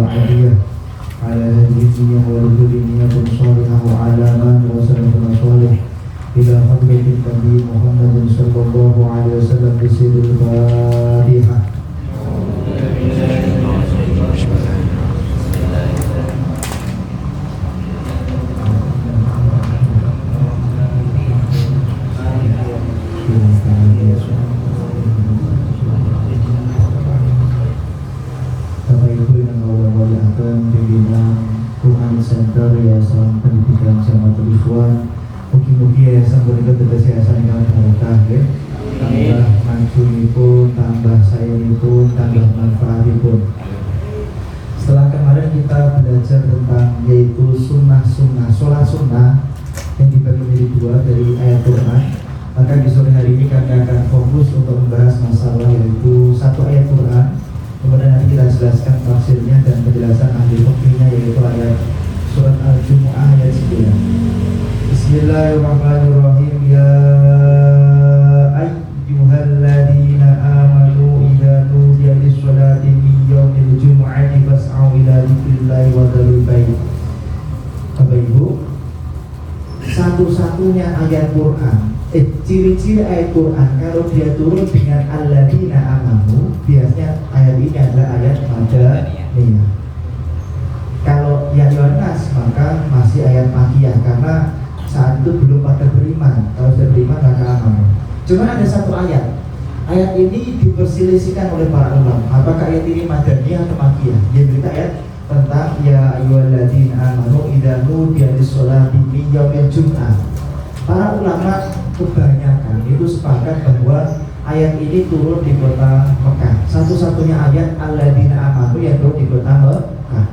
عادية على هذه الدنيا ولكل نية صالحة وعلى من وسلم صالح إلى حضرة النبي محمد صلى الله عليه وسلم بسر الفاتحة. Center Yayasan Pendidikan Jamatul Ikhwan. Mugi-mugi yayasan punika dados yayasan ingkang barokah nggih. Tambah manjuripun, tambah sayangipun, tambah manfaatipun. Setelah kemarin kita belajar tentang yaitu sunnah-sunnah, sholat sunnah yang dibagi menjadi dua dari ayat Quran, maka di sore hari ini kami akan fokus untuk membahas masalah yaitu satu ayat Quran. Kemudian nanti kita jelaskan tafsirnya dan penjelasan ahli fikihnya yaitu ayat Surat Al-Jumu'ah ayat 9. Bismillahirrahmanirrahim. Ya ayyuhalladzina amanu idza nudiya lis-sholati min yaumil jumu'ati fas'au ila dzikrillahi wa dzarul bait. Bapak Ibu, satu-satunya ayat Quran, ciri-ciri ayat Quran kalau dia turun dengan alladzina amanu, biasanya ayat ini adalah ayat madaniyah. Kalau ya Yohanes maka masih ayat makiyah karena saat itu belum pada beriman. Kalau sudah beriman maka aman. Cuma ada satu ayat. Ayat ini diperselisihkan oleh para ulama. Apakah ayat ini madaniyah atau makiyah? Dia berita ayat tentang ya ayyuhalladzina amanu idza nudiya lis-sholati min yaumil jum'ah. Para ulama kebanyakan itu sepakat bahwa ayat ini turun di kota Mekah. Satu-satunya ayat alladzina amanu yang turun di kota Mekah.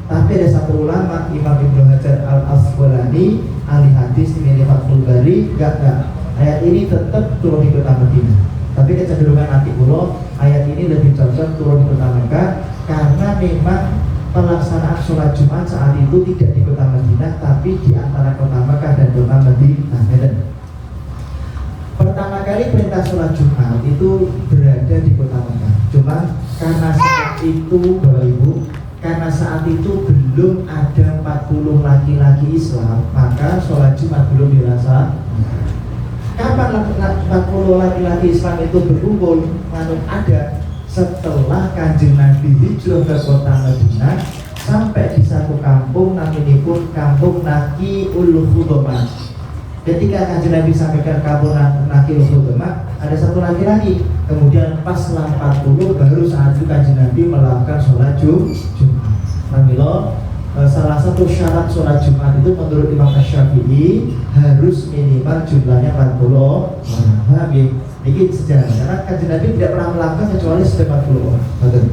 Tapi ada satu ulama, Imam Ibnu Hajar Al-Asqalani, ahli hadis di Fathul Bari, enggak. Ayat ini tetap turun di kota Madinah. Tapi kecenderungan anti pulau, ayat ini lebih cocok turun di kota Mekah karena memang pelaksanaan sholat Jumat saat itu tidak di kota Madinah, tapi di antara kota Mekah dan kota Madinah. Pertama kali perintah sholat Jumat itu berada di kota Mekah. Cuma karena saat itu, Bapak Ibu, karena saat itu belum ada 40 laki-laki Islam, maka sholat Jumat belum dirasa. Kapan 40 laki-laki Islam itu berkumpul? Ada setelah Kanjeng Nabi hijrah ke kota Madinah sampai di satu kampung namanya pun kampung Naqiul Khutamah. Ketika Kanjeng Nabi sampai ke kampung Naqiul Khutamah, ada satu laki-laki. Kemudian pas 40 baru saat itu Kanjeng Nabi melakukan sholat Jumat. Namilo salah satu syarat sholat Jumat itu menurut Imam Asy-Syafi'i harus minimal jumlahnya 40 orang. Paham ya? Ini sejarah. Karena Kanjeng Nabi tidak pernah melakukan kecuali sekitar 40 orang. Betul.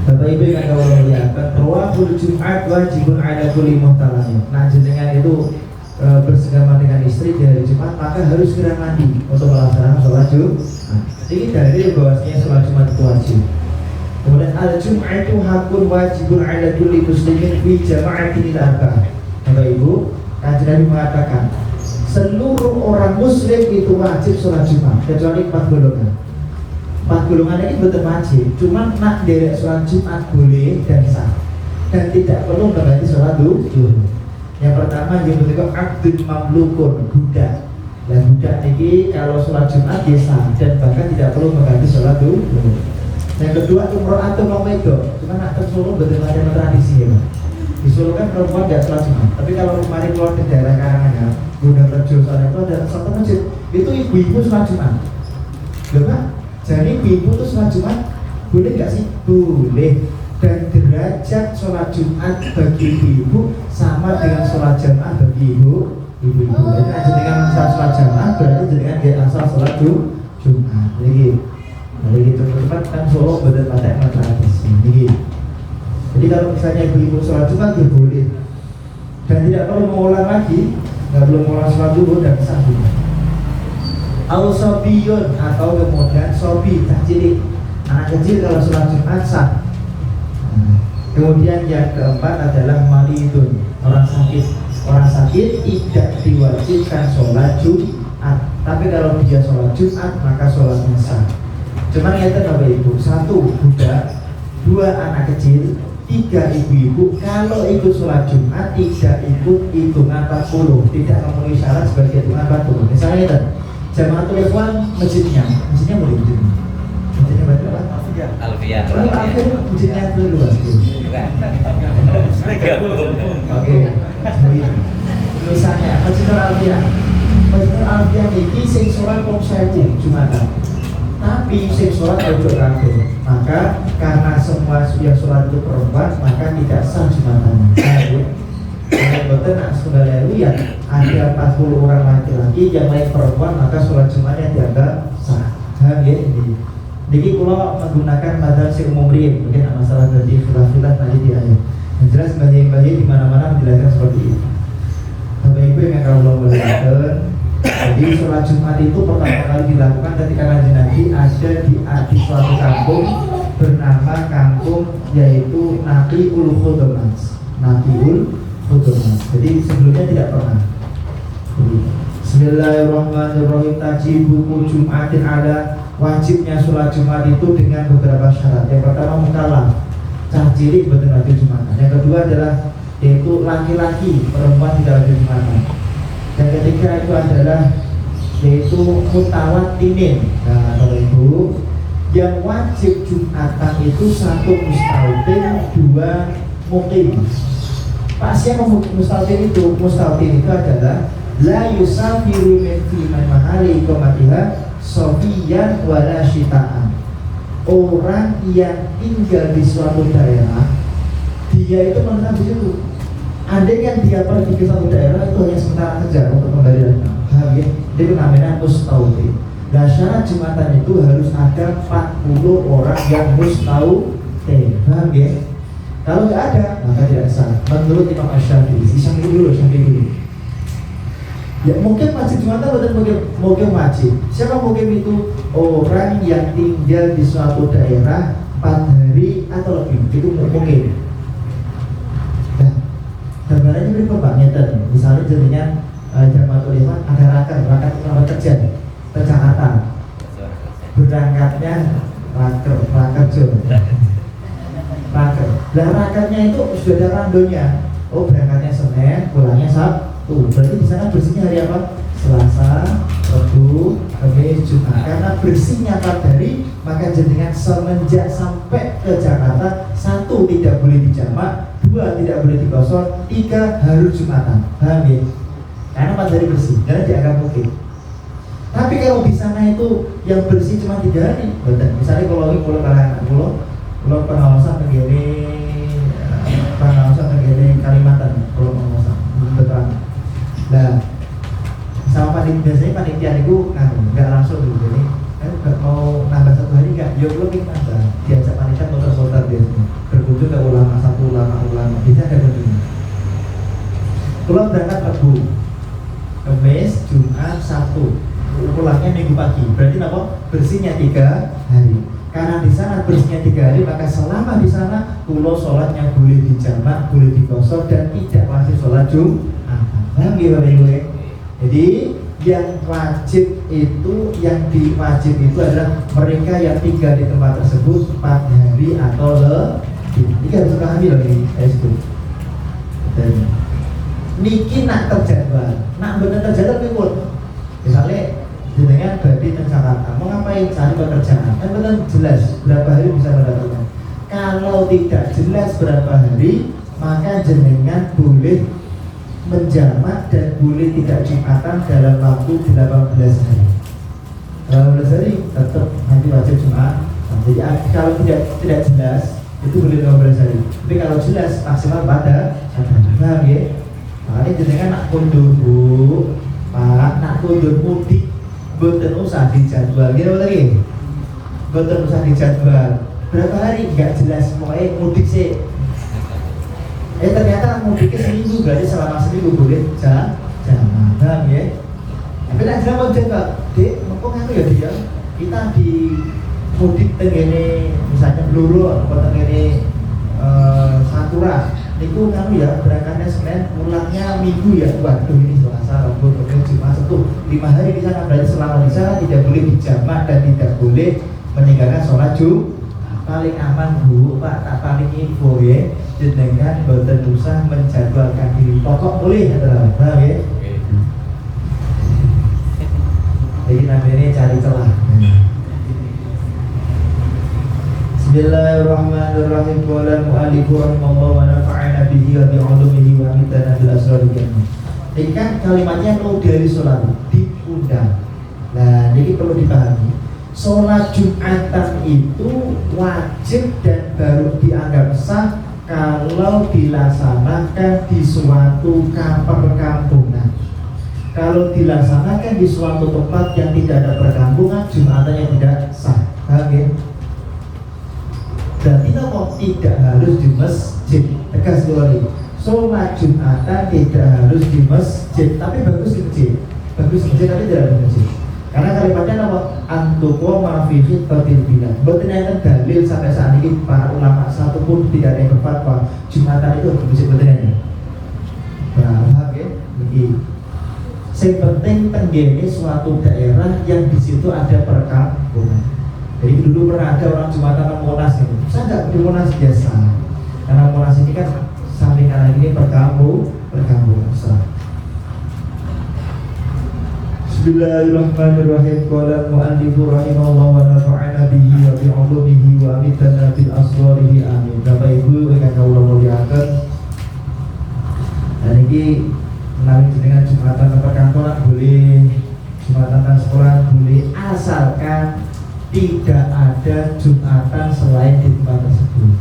Bapak Ibu yang ada muliakan, rawahul Jumat wajibun ala kulli muhtalam. Nah, jenengan itu bersegama dengan istri di hari Jumat maka harus segera mandi untuk melaksanakan sholat Jumat. Ini dalil bahwasanya sholat Jumat itu wajib. Kemudian al-Jum'atu hakun wajibun ala kulli muslimin fi jama'atin arba'ah. Bapak Ibu, Kanjeng Nabi mengatakan seluruh orang muslim itu wajib sholat Jumat kecuali 4 golongan. 4 golongan ini betul wajib, cuma nak derek sholat Jumat boleh dan sah dan tidak perlu mengganti sholat zuhur. Yang pertama yang betul abdul mamlukun, budak. Dan budak ini kalau sholat Jumat sah dan bahkan tidak perlu mengganti sholat zuhur. Yang kedua umroh atau nomedo, cuma nak ke Solo betul ada tradisi ya. Di Solo kan perempuan tidak sholat Jumat, tapi kalau kemarin keluar ke daerah Karanganyar, Gunung Rejo sana itu ada satu masjid, itu ibu-ibu sholat Jumat. Bapak, jadi ibu itu sholat Jumat boleh nggak sih? Boleh. Dan derajat sholat Jumat bagi ibu sama dengan sholat jamaah bagi ibu-ibu. Jadi dengan sholat jamaah berarti dengan dia asal sholat Jumat. Jadi cepat kan Solo betul pada tradisi. Jadi kalau misalnya ibu-ibu sholat Jumat dia boleh dan tidak perlu mengulang lagi, nggak perlu mengulang sholat zuhur dan sah juga. Al-sobiyun atau kemudian sobi tak cilik, anak kecil kalau sholat Jumat sah. Kemudian yang keempat adalah maridun, orang sakit. Orang sakit tidak diwajibkan sholat Jumat, tapi kalau dia sholat Jumat maka sholatnya sah. Cuman ya Bapak Ibu, satu budak 2 anak kecil, 3 ibu-ibu. Kalau ikut sholat Jumat tidak ikut hitungan 40, tidak memenuhi syarat sebagai hitungan 40. Misalnya itu Jamaatul Ikhwan masjidnya mulai masjidnya berarti apa? Alfian. Masjidnya itu luas. Oke. Misalnya Masjidil Alfian. Masjidil Alfian ini sing sholat wong 1000 Jumatan. Tapi sing sholat ojo kabeh. Maka karena semua yang sholat itu perempuan, maka tidak sah Jumatannya. Kalau betul nak saudara ya ada 40 orang laki-laki yang lain perempuan, maka sholat Jumatnya dianggap sah. Paham ya ini? Jadi kalau menggunakan madzhab si umum rim, mungkin masalah dari khilaf-khilaf tadi di ayat. Yang jelas bayi-bayi di mana-mana menjelaskan seperti itu. Bapak Ibu yang kalau melihat, jadi sholat Jumat itu pertama kali dilakukan ketika Kanjeng Nabi ada di suatu kampung bernama kampung yaitu Naqiul Khudamas. Naqiul Khudamas. Jadi sebelumnya tidak pernah. Bismillahirrahmanirrahim. Tajibu Jumatin ada wajibnya sholat Jumat itu dengan beberapa syarat. Yang pertama mukallaf, cah cilik betul wajib Jumatan. Yang kedua adalah yaitu laki-laki, perempuan tidak wajib Jumatan. Yang ketiga itu adalah yaitu mutawatinin. Nah, kalau itu yang wajib Jumatan itu 1 mustautin, 2 mukim. Siapa mustautin itu? Mustautin itu adalah la yusafiru min fi mahali iqamatiha sofiyan wala syita'an. Orang yang tinggal di suatu daerah, dia itu menetap di situ. Andai kan dia pergi ke suatu daerah itu hanya sementara saja untuk kembali lagi. Itu namanya mustautin. Nah, syarat Jumatan itu harus ada 40 orang yang mustautin. Paham ya? Kalau nggak ada, maka tidak sah. Menurut Imam Asy-Syafi'i, Syafi'i dulu. Ya mungkin wajib Jumatan betul mungkin wajib. Siapa mungkin itu? Orang yang tinggal di suatu daerah 4 hari atau lebih, itu mungkin. Nah, gambarannya berikut Pak Nyeten. Misalnya jadinya Jamaatul Ikhwan ada raker kerja ke Jakarta. Berangkatnya raker. Lah rakernya itu sudah ada randonya. Oh berangkatnya Senin, pulangnya Sabtu. Berarti di sana bersihnya hari apa? Selasa, Rabu, Kamis, Jumat. Karena bersihnya 4 hari, maka jenengan semenjak sampai ke Jakarta 1 tidak boleh dijamak, 2 tidak boleh digosor, 3 harus Jumatan. Paham ya? Karena 4 hari bersih, dan dianggap mungkin. Tapi kalau di sana itu yang bersih cuma 3 hari, betul. Misalnya kalau pengawasan begini, Kalimantan, kalau pengawasan, betul. Nah, sama biasanya panitia itu nggak langsung gitu, jadi nggak mau nambah 1 hari nggak, yuk lebih nambah, diajak panitia muter-muter biasanya, berkunjung ke ulama, bisa ada kunjungan. Kalau berangkat Rabu, Kamis, Jumat, Sabtu, pulangnya Minggu pagi, berarti apa? Bersihnya 3 hari. Karena di sana bersihnya 3 hari, maka selama di sana pulau sholatnya boleh dijamak, boleh digosok dan tidak wajib sholat Jumat. Paham ya Bapak Ibu? Jadi yang wajib itu, yang diwajib itu adalah mereka yang tinggal di tempat tersebut 4 hari atau lebih. Ini harus pahami loh ini, dan niki nak terjadwal, nak bener terjadwal pun. Misalnya jenengan badhe ke Jakarta, mau ngapain? Cari pekerjaan. Kan bener jelas berapa hari bisa mendapatkan. Kalau tidak jelas berapa hari, maka jenengan boleh menjamak dan boleh tidak Jumatan dalam waktu 18 hari. 18 hari tetap nanti wajib Jumat. Jadi kalau tidak jelas itu boleh 15 hari. Tapi kalau jelas maksimal pada 1 paham ya? Makanya jenengan nak kundur Bu, Pak, nak kundur mudik, boten usah dijadwal. Gitu lagi. Boten usah dijadwal. Berapa hari nggak jelas, pokoknya mudik sih. Ternyata mudiknya seminggu, berarti selama seminggu boleh jangan ya. Tapi nak jalan jaga, dek, kok ngaku ya dia? Kita di mudik tengene, misalnya Bluro atau tengene Sakura, niku ngaku ya berangkatnya Senin, pulangnya Minggu ya. Waduh ini Selasa, Rabu, Kamis, Jumat, Sabtu, 5 hari di sana. Berarti selama di sana tidak boleh dijamak dan tidak boleh meninggalkan sholat Jumat. paling aman Bu, Pak tak paling info ya. Jenengan boten usah menjadwalkan diri. Pokok boleh adalah, paham ya? Jadi namanya cari celah. Bismillahirrahmanirrahim. Qala al-mu'allifu rahimahullah wa nafa'ana bihi wa bi'ulumihi wa mitana bil asraril jannah. Ini kan kalimatnya mau dari sholat diundang. Nah, ini perlu dipahami. Sholat Jumatan itu wajib dan baru dianggap sah kalau dilaksanakan di suatu perkampungan. Kalau dilaksanakan di suatu tempat yang tidak ada perkampungan, Jumatannya tidak sah. Paham ya? Berarti tidak harus di masjid. Tegas sekali. Sholat Jumatan tidak harus di masjid, tapi bagus di masjid. Bagus di masjid tapi tidak di masjid. Karena kalimatnya nama antuqo fi khitbatil bilad. Betul yang dalil sampai saat ini para ulama satu pun tidak ada yang berfatwa Jumatan itu di masjid betul. Paham ya? Begini. Yang penting tenggene suatu daerah yang di situ ada perkampungan. Jadi dulu pernah ada orang Jumatan ke Monas ini. Saya nggak di Monas biasa. Karena Monas ini kan samping kanan ini perkampungan. Bismillahirrahmanirrahim. Qala al-mu'allifu rahimahullah wa nafa'ana bihi wa bi'ulumihi wa amitana bil asrarihi amin. Bapak Ibu ingkang kawula mulyakaken. Dan ini menawi jenengan Jumatan perkampungan boleh, Jumatan sekolah boleh, asalkan tidak ada Jumatan selain di tempat tersebut.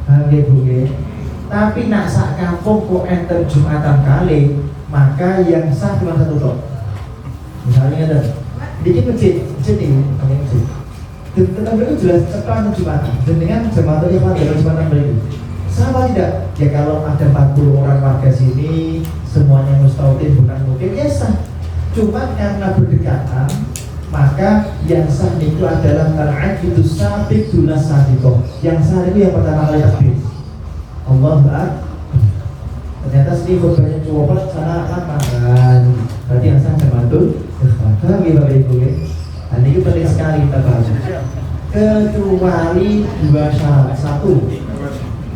Oke, Bu. Tapi nak sak kampung kok enter Jumatan kali, maka yang sah cuma satu tok. Misalnya ada di masjid ini, masjid. Tetapi itu jelas setelah Jumatan. Dengan jemaah yang pada Jumatan berikut. Sama tidak? Ya kalau ada 40 orang warga sini semuanya mustautin bukan mungkin ya sah. Cuma karena berdekatan, maka yang sah itu adalah tar'ad itu sabiq dunas sabiqoh. Yang sah itu yang pertama kali takbir. Allahu Akbar. Ternyata sini korbannya cowok sana makan. Berarti yang sah jamatul ikhwan. Bapak Ibu ya. Dan ini penting sekali kita bahas. Kecuali dua syarat. Satu,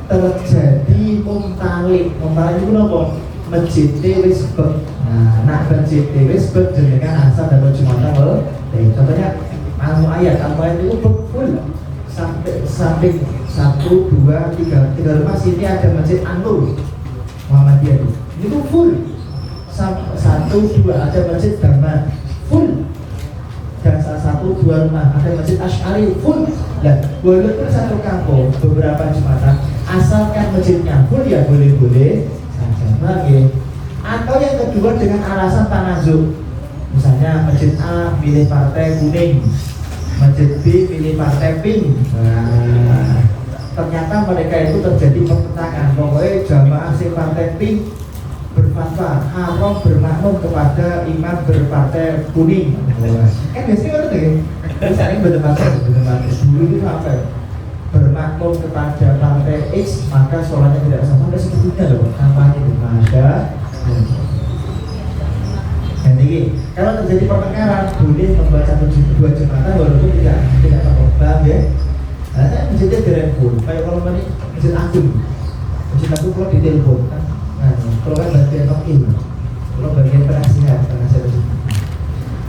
terjadi mumtalik itu apa? Masjid wis bek. Nah, nak masjid wis bek jenengan asal dapat Jumatan contohnya ayat itu full sampai samping 1, 2, 3 rumah sini ada masjid Anur Muhammadiyah itu full 1, 2 ada masjid Dharma full dan salah 1, 2 rumah ada masjid Asy'ari full. Dan walaupun satu kampung beberapa Jumatan asalkan masjidnya full ya boleh-boleh saja lagi. Atau yang kedua dengan alasan tanazuk, misalnya masjid A pilih partai kuning, masjid B pilih partai pink. Nah, ternyata mereka itu terjadi pertentangan. Pokoknya jamaah si partai pink berfatwa haram bermakmum kepada imam berpartai kuning. Kan biasanya kan itu misalnya berdebat dulu itu apa? Bermakmum kepada partai X maka sholatnya tidak sah. Sampai sebetulnya loh kampanye itu ada. Dan ini kalau terjadi pertengkaran boleh membaca 2 Jumatan walaupun tidak paham ya. Nah, masjidnya dirempul. Kayak kalau ini masjid agung kalau ditelepon kan. Nah, kalau kan bagian wakil, kalau bagian penasihat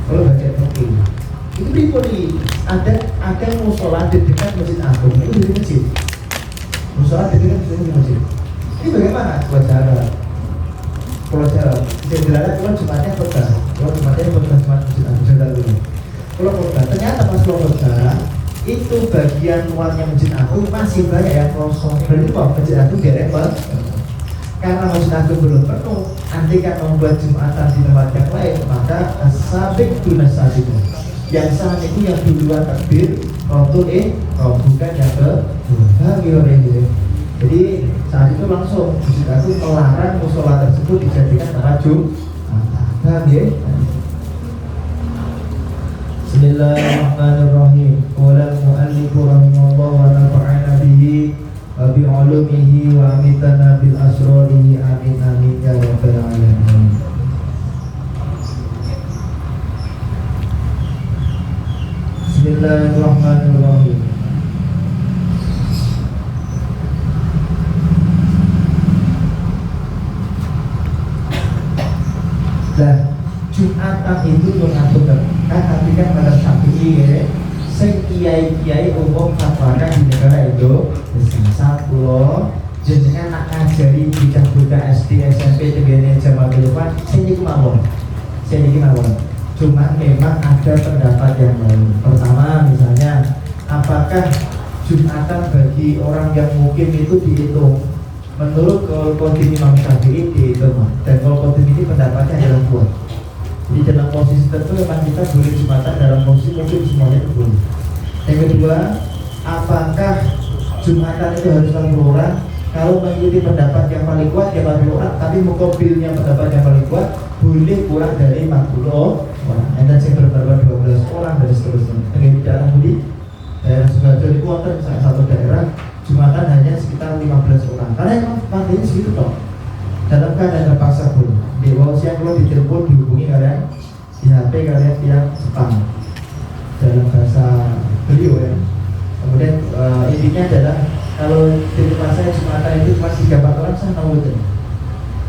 kalau bagian wakil itu dipoli ada musola di dekat masjid agung itu di masjid. Musola di dekat masjid. Ini bagaimana? Kalau cara sederhana kalau Jumatnya khotbah, kalau Jumatnya khotbah masjid agung kalau khotbah ternyata pas khotbah itu bagian luarnya masjid agung masih banyak yang kosong. Berarti kok masjid agung derek banget. Karena masjid agung belum penuh, nanti kan membuat Jumatan di tempat yang lain, maka sabiq dunas sabiqoh. Yang sah itu yang duluan takbir, bukan yang kedua. Jadi saat itu langsung masjid agung melarang musola tersebut dijadikan tempat Jumatan. Bismillahirrahmanirrahim. Qala al-mu'allifu rahimahullah wa nafa'ana bihi wa bi'ulumihi wa amitana bil asrarihi amin amin ya rabbal alamin. Bismillahirrahmanirrahim. Nah, Jumatan itu mengatur kan tapi kan pada Syafi'i ya. Sing kiai-kiai umum fatwakan di negara itu satu jenengan nak ngajari bocah-bocah SD, SMP, tegene Jamal Depan sing mawon. Cuma memang ada pendapat yang lain. Pertama misalnya, apakah Jumatan bagi orang yang mungkin itu dihitung? Menurut Qaul Imam Syafi'i dihitung, dan Qaul ini pendapatnya adalah kuat. Di dalam posisi tertentu memang kita boleh Jumatan, dalam posisi mungkin semuanya boleh. Yang kedua, apakah Jumatan itu harus 60 orang? Kalau mengikuti pendapat yang paling kuat ya 40 orang, tapi mukobilnya pendapat yang paling kuat boleh kurang dari 40 orang. Dan yang berpendapat 12 orang dan seterusnya. Dengan daerah Budi, daerah Sukoharjo itu wonten satu daerah Jumatan hanya sekitar 15 orang. Karena memang pandainya segitu toh. Dalam keadaan terpaksa pun di bawah siang kalau ditelepon dihubungi kalian di HP kalian yang Jepang dalam bahasa beliau ya. Kemudian intinya adalah kalau di tempat saya Jumatan itu cuma 3-4 orang saya tahu itu.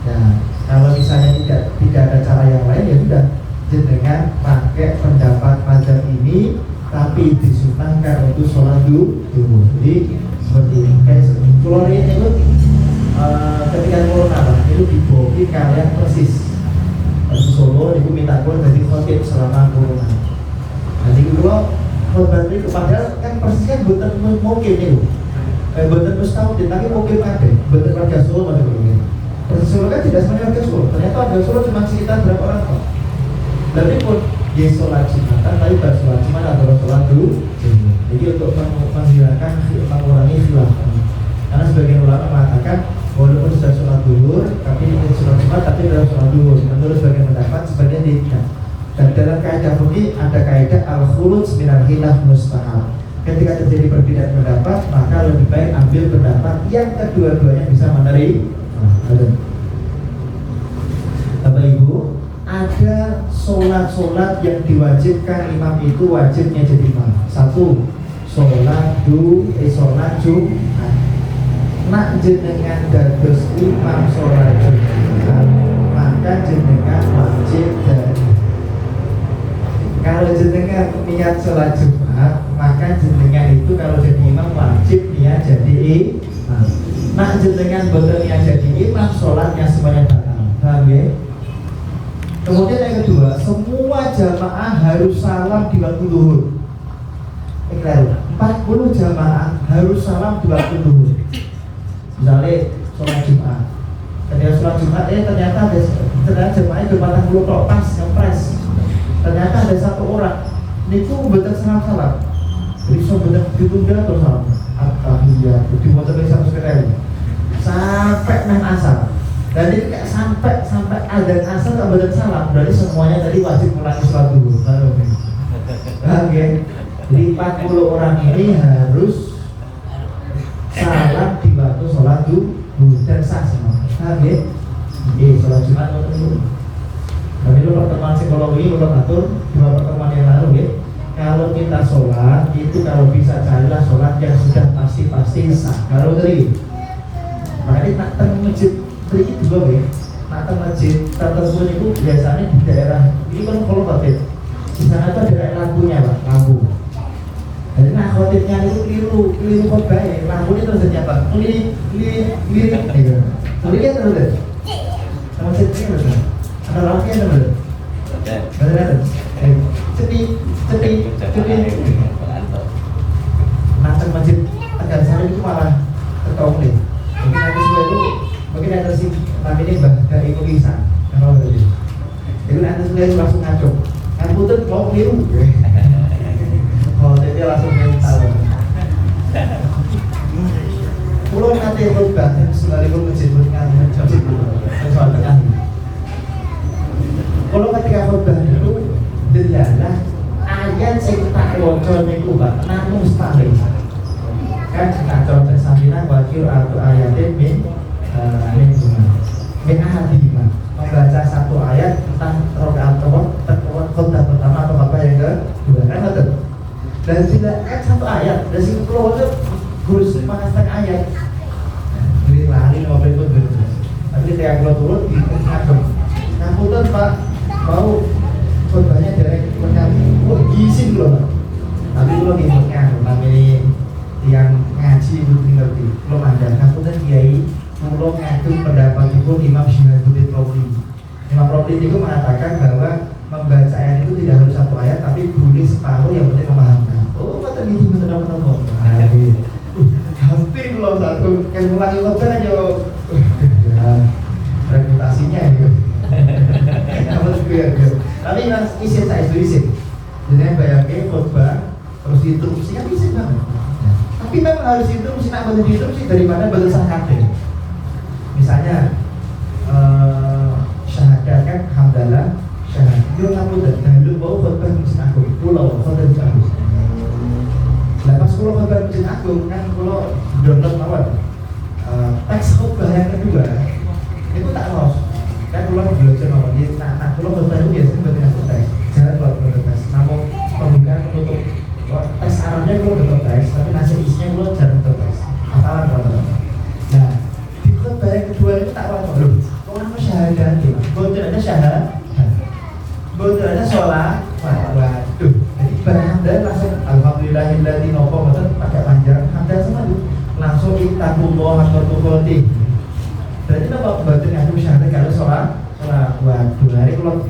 Nah kalau misalnya tidak ada cara yang lain ya sudah dengan pakai pendapat macam ini tapi disunahkan untuk sholat dulu. Jadi seperti ini. Kayak keluar ini itu ketika corona itu diboki kalian persis Solo itu minta gue dari khotib selama corona. Nanti kedua khotbah itu padahal kan persis kan bukan mungkin itu bukan mustahil tapi mungkin ada bukan warga Solo macam begini. Persis Solo kan tidak semuanya warga Solo. Ternyata warga Solo cuma sekitar berapa orang kok. Tapi pun dia sholat Jumatan tapi baru sholat Jumat atau sholat dulu. Jadi untuk menghilangkan mengurangi khilaf. Karena sebagian ulama mengatakan walaupun sudah sholat duhur, tapi ini sholat Jumat, tapi dalam sholat duhur. Menurut sebagian pendapat, sebagian tidak. Dan dalam kaidah fikih ada kaidah al-khulud minal khilaf mustahab. Ketika terjadi perbedaan pendapat, maka lebih baik ambil pendapat yang kedua-duanya bisa menerima. Bapak Ibu, ada sholat-sholat yang diwajibkan imam itu wajibnya jadi imam. Satu, sholat Jumat. Nak jenengan dados imam sholat Jumat, maka jenengan wajib dari. Kalau jenengan niat sholat Jumat, maka jenengan itu kalau jadi imam wajib niat jadi imam. Nak jenengan betul niat jadi imam, sholatnya semuanya batal. Paham ya? Kemudian yang kedua, semua jamaah harus salam di waktu zuhur. 40 jamaah harus salam di waktu zuhur. Misalnya sholat Jumat, ketika sholat Jumat ternyata ada jemaahnya 40 tok pas ngepres. Ternyata ada satu orang itu betul salam. Jadi so betul ditunda atau salam at-tahiyyat itu betul bisa sekali sampai nang asar. Dan itu kayak sampai adzan asar tak betul salam. Berarti semuanya tadi wajib ulangi sholat dulu. Oke. Jadi 40 orang ini harus salam di waktu sholat duhur dan sah semua. Paham ya? Sholat Jumat waktu dulu. Tapi itu pertemuan psikologi belum atur 2 pertemuan yang lalu ya. Kalau kita sholat itu kalau bisa carilah sholat yang sudah pasti sah. Kalau dari makanya nak teng masjid beri juga ya. Nak teng masjid tertentu itu biasanya di daerah ini kan kalau khotib di sana tuh ada lampunya pak, lampu. Jadi nah khotibnya itu keliru khotbah ya, lampunya terus apa? Keliru gitu. Tapi dia terus deh. Sama masjidnya betul. Ada lampunya betul. Betul. Cepi. Nanti masjid Tegal itu malah ketong nih. Mungkin ada sih namanya Mbah dari Kulisa. Kalau begitu. Jadi nanti sudah langsung ngaco. Kan putus mau keliru. Oh, jadi langsung mental. Pulau nanti khutbah sekalipun masjid dengan masjid soal tengah. Kalau ketika khutbah itu delalah ayat sing tak waca niku Pak namung setahun. Kan kita contoh sambilan wakil atau ayatin min ahadimah membaca satu ayat tentang rakaat khutbah pertama atau apa yang kedua kan betul. Dan tidak satu ayat dari situ keluar guru mengasah ayat. Jadi lari ngobrol itu. Tapi ketika keluar turun di ngagem. Ngapunten Pak mau khotbahnya direct lengkap, gisin loh. Tapi kalau ngikutnya, namanya yang ngaji itu ngerti. Kalau ada, aku kan kiai, kalau ngadu pendapat itu Imam Syihabuddin Romli. Imam Romli itu mengatakan bahwa membaca ayat itu tidak harus satu ayat, tapi boleh separuh, yang penting memahamkan. Oh, kata gitu betul-betul. Hampir kalau satu yang mulai khotbah aja, reputasinya itu. Tapi isin saya itu isin. Jadi bayangin khotbah terus diinterupsi kan isin banget. Tapi memang harus diinterupsi, nak betul diinterupsi daripada betul sahade. Misalnya syahadat kan hamdalah syahadat. Yo ngaku dan dulu bawa khotbah masjid agung, pulau khotbah masjid agung. Lah pas pulau khotbah masjid agung kan pulau download awal teks khotbah yang kedua itu tak los. Kan pulau belajar awal dia tak pulau khotbah itu biasanya berarti teks. Jangan pulau teks. Namun pembukaan penutup teks Arabnya pulau betul teks, tapi nasi isinya pulau jarang betul teks. Apalan pulau. Nah di khotbah yang kedua itu tak los belum. Orang syahadat gitu. Betul ada syahadat. Betul ada sholat. Waduh. Jadi berhamdan langsung alhamdulillahilladzi nopo betul pakai panjang hamdan sama itu langsung ittaqullah haqqa tuqatih. Berarti apa betul ngaku syahadat kalau sholat. Waduh, hari kalau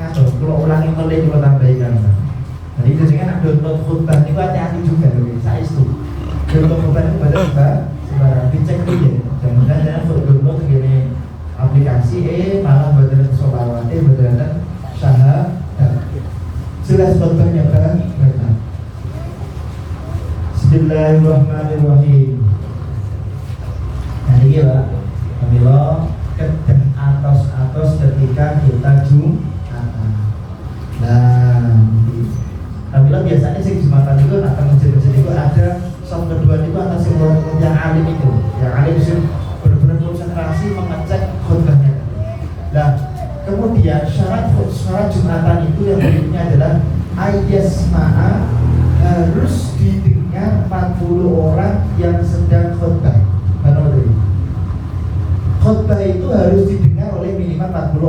ulangi melih kalau tambahkan. Jadi itu jangan download khutbah itu hati-hati juga loh. Saya itu download khutbah itu pada sembarang dicek dulu ya. Jangan download begini aplikasi malah betul sholawatnya betul syahadat. Jelas khutbahnya kan? Bismillahirrahmanirrahim. Nah ini Pak, Alhamdulillah kedah atos ketika kita Jumatan. Nah, Alhamdulillah biasanya sih Jumatan itu akan masjid-masjid itu ada soft kedua itu atas yang alim itu. Yang alim itu benar-benar konsentrasi mengecek khutbahnya. Nah, kemudian syarat Jumatan itu yang berikutnya adalah ayasma'a harus didengar 40 orang yang sedang khutbah. Khutbah itu harus didengar oleh minimal 40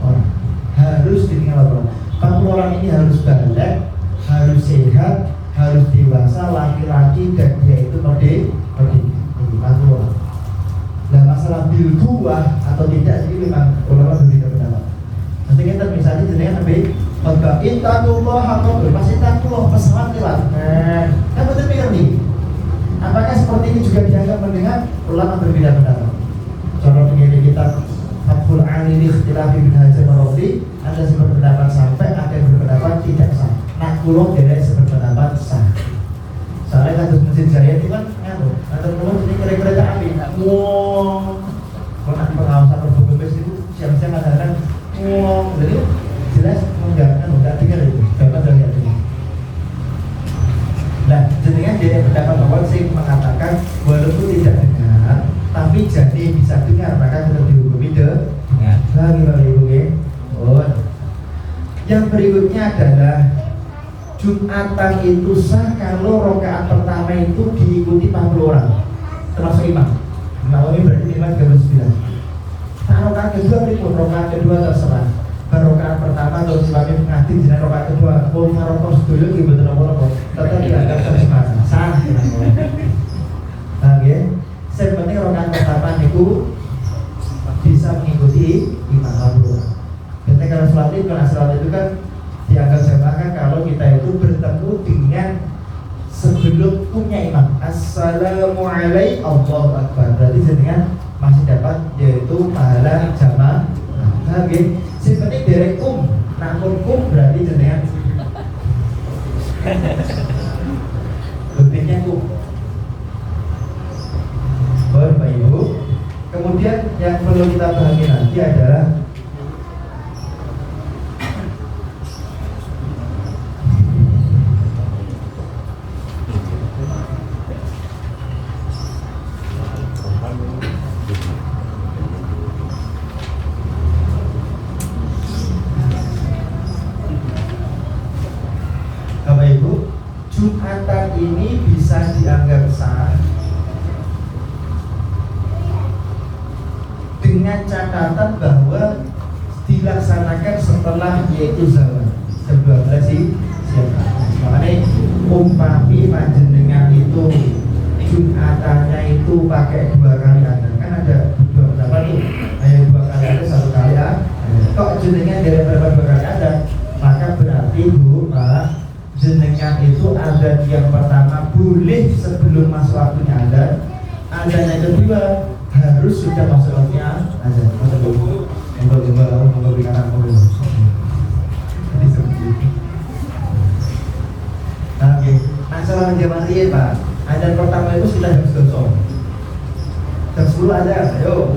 orang. Harus didengar oleh 40 orang ini harus balik, harus sehat, harus dewasa, laki-laki dan dia itu merdeka. 40 orang. Dan masalah bilkuah atau tidak ini memang ulama berbeda pendapat. Nanti kita misalnya jenengan lebih khutbah ittaqullah haqqa masih ittaqullah pesawat lewat. Kan betul mikir nih. Apakah seperti ini juga dianggap mendengar? Ulama berbeda pendapat. Contoh begini kita Fathul Alil Ikhtilafi bin Hajar Marodi, ada yang berpendapat sampai, ada yang berpendapat tidak sah. Nah, pulau tidak berpendapat sah. Soalnya kasus Masjid Jaya itu kan atau pulau ini kira-kira tak ambil. Wow, kalau nanti pengawasan berbebas itu siang-siang kadang-kadang wow, jadi jelas enggak dengar itu, dapat dari itu. Nah, jenengan dia pendapat awal sih mengatakan walaupun tidak dengar, tapi jadi bisa dengar, maka tetap dihukumi dengar. Bagi ibu ya. Oh. Yang berikutnya adalah Jumatan itu sah kalau rokaat pertama itu diikuti 40 orang, termasuk imam. Nawawi berarti imam 39. Nah, rokaat kedua berikut, rokaat kedua terserah. Rokaat pertama atau imamnya mengaji jeneng rokaat kedua, pun farokos dulu gitu betul-betul tetap dianggap sah. Sah. Nah, ya. Yang penting rokaat pertama itu bisa mengikuti imam 40. Ketika kalau sholat itu kan dianggap jamaah kan kalau kita itu bertemu dengan sebelum punya imam. Assalamualaikum Allahu Akbar. Berarti dengan masih dapat yaitu pahala jamaah. Nah, seperti derek namun berarti dengan lebihnya Bapak Ibu. Kemudian yang perlu kita pahami nanti adalah Jumatan ini bisa dianggap sah dengan catatan bahwa dilaksanakan setelah yaitu zawal jam 12 siang. Makanya umpami panjenengan itu Jumatannya itu pakai 2 kali adzan, kan ada beberapa tuh, ada 2 kali adzan, 1 kali adzan. Kok jenengan dari berapa 2 kali adzan? Maka berarti Bu, Pak, jenengan itu adzan yang pertama boleh sebelum masuk waktunya adzan, adzan yang kedua harus sudah masuk waktunya adzan. Masuk dulu, untuk berikan aku dulu. Jadi seperti itu. Oke, nah salah zaman ini Pak, adzan pertama itu sudah jam 10. Jam 10 ada, ayo,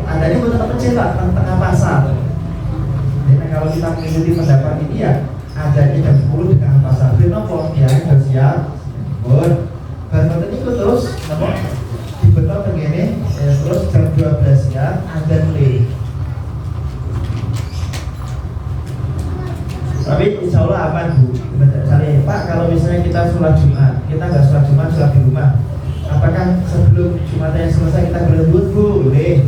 adanya buat tetap kecil Pak, tengah pasar. Jadi kalau kita mengikuti pendapat ini ya, adzannya jam 10 di tengah pasar. Jadi nopo, ya harus siap. Baru itu terus, nopo, dibetul begini, terus jam 12 ya, adzan mulai. Tapi insya Allah aman Bu. Misalnya Pak, kalau misalnya kita sholat Jumat, kita nggak sholat Jumat, sholat di rumah, apakah sebelum Jumatnya selesai kita boleh Bu? Boleh,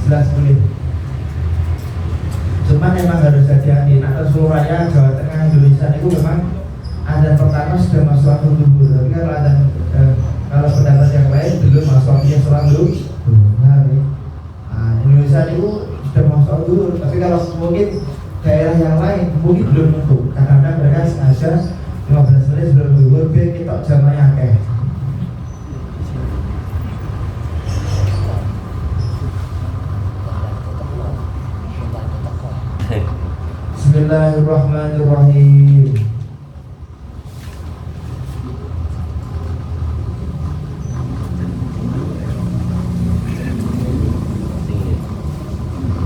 jelas boleh. Cuman memang harus hati-hati. Nah, seluruh raya Jawa Tengah Indonesia itu memang adzan pertama sudah masuk waktu zuhur. Tapi kalau adzan kalau pendapat yang lain belum masuk waktunya sholat zuhur. Nah, Indonesia itu sudah masuk zuhur. Tapi kalau mungkin daerah yang lain mungkin belum tentu, karena mereka sengaja 15 menit sebelum zuhur biar kita jamanya akeh. Bismillahirrahmanirrahim.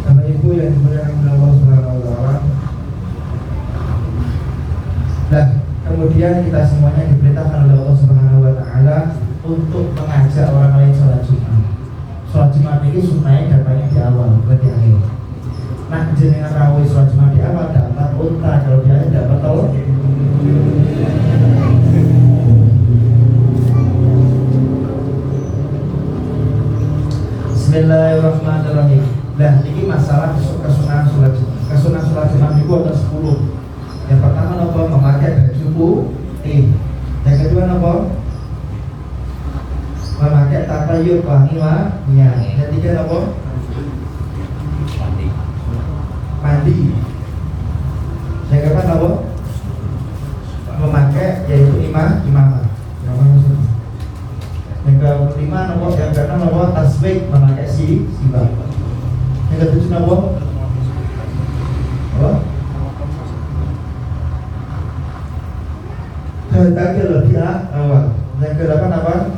Bapak Ibu yang dimuliakan Allah Subhanahu wa taala. Nah, kemudian kita semuanya diperintahkan oleh Allah Subhanahu wa taala untuk mengajak orang lain sholat Jumat. Sholat Jumat ini sunnahnya datangnya di awal, bukan di akhir. Nah, jenengan rawuh sholat Jumat di awal dapat unta, kalau di akhir dapat telur. Bismillahirrahmanirrahim. Nah, ini masalah kesunahan sholat Jumat. Kesunahan sholat Jumat itu ada 10. Yang pertama nopo memakai baju putih. Yang kedua nopo memakai tatayur wangi-wangian. Yang ketiga nopo mandi. Yang keempat nopo memakai yaitu imamah. Yang kelima nopo, yang keenam nopo tasbih, memakai sibak. Yang ketujuh nopo apa? Tadi lebih awal. Yang ke-8 apa?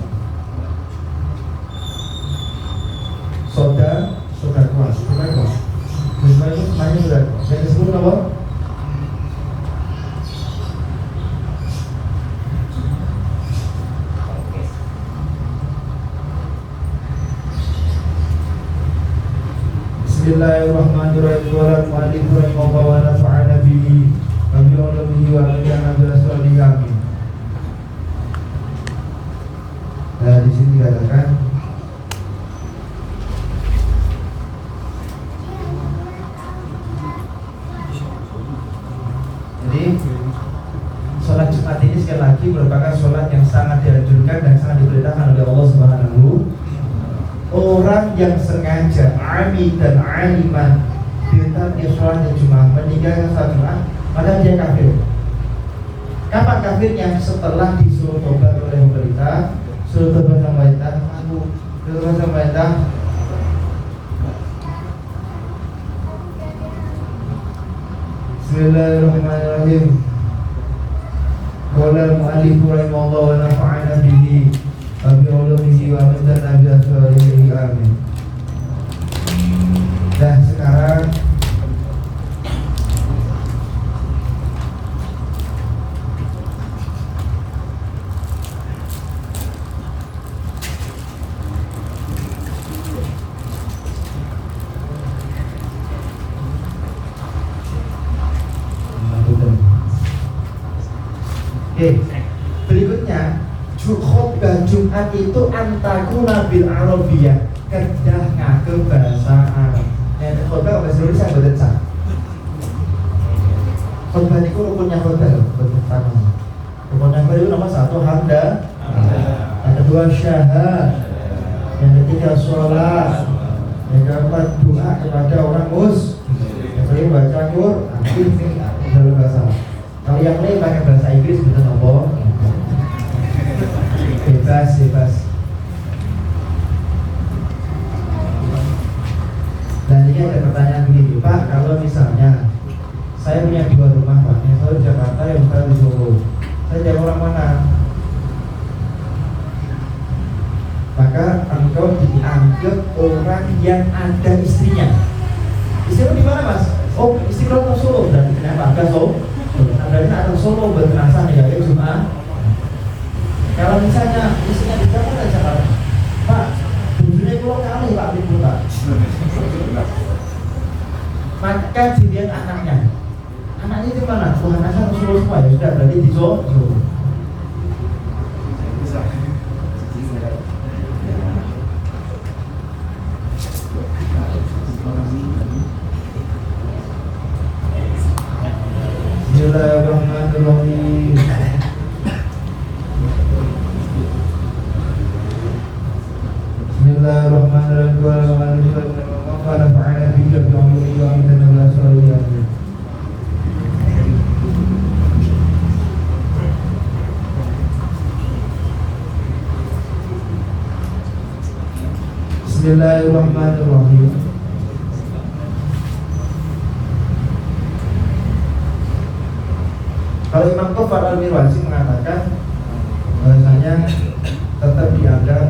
Soda kuas. Itu semuanya sudah. Yang ke-10 apa? Bismillahirrahmanirrahim. Wa mu'allifu rahimahullah wa nafa'ana bihi wa bi'ulumihi wa aliyana bi'aswalihi amin. Nah, di sini dikatakan jadi sholat Jumat ini sekali lagi merupakan sholat yang sangat dianjurkan dan sangat diperintahkan oleh Allah Subhanahu. Orang yang sengaja ami dan aliman kita di sholat Jumat meninggalkan sholat Jumat, maka dia kafir. Kapan kafirnya? Setelah disuruh tobat oleh pemerintah, suruh tobat sama pemerintah, Bismillahirrahmanirrahim. Qala al-mu'allif rahimahullah wa nafa'ana bihi wa bi'ulumihi wa amdana bi aswarihi amin. Dan sekarang berikutnya khutbah Jumat itu antakuna bil arabiyah, kedah ngake bahasa Arab. khotbah bahasa Indonesia boten sah. Khotbah itu rukunnya khotbah boten sah. Rukunnya khotbah itu nomor 1 hamdah, yang kedua syahad, yang ketiga sholat, yang keempat doa kepada orang yang kelima baca Quran dalam bahasa. Kalau yang lain pakai bahasa Inggris betul apa? Bebas. Dan ini ada pertanyaan begini, Pak, kalau misalnya saya punya 2 rumah, Pak, yang satu di Jakarta, yang satu di Solo, saya jadi orang mana? Maka engkau dianggap orang yang ada istrinya. Istri di mana, Mas? Oh, istri lo ke Solo. Dan kenapa? Ada Solo. Nah, berarti ada Solo berterasa nih ya, cuma. Kalau misalnya istrinya di Jakarta, Pak, bujurnya pulau kali Pak di Pulau. Maka dilihat anaknya. Anaknya itu mana? Oh, anaknya ke Solo semua ya sudah, berarti di Solo. Bismillahirrahmanirrahim. Bismillahirrahmanirrahim. Kalau Imam Tufar Al-Mirwazi mengatakan bahasanya tetap dianggap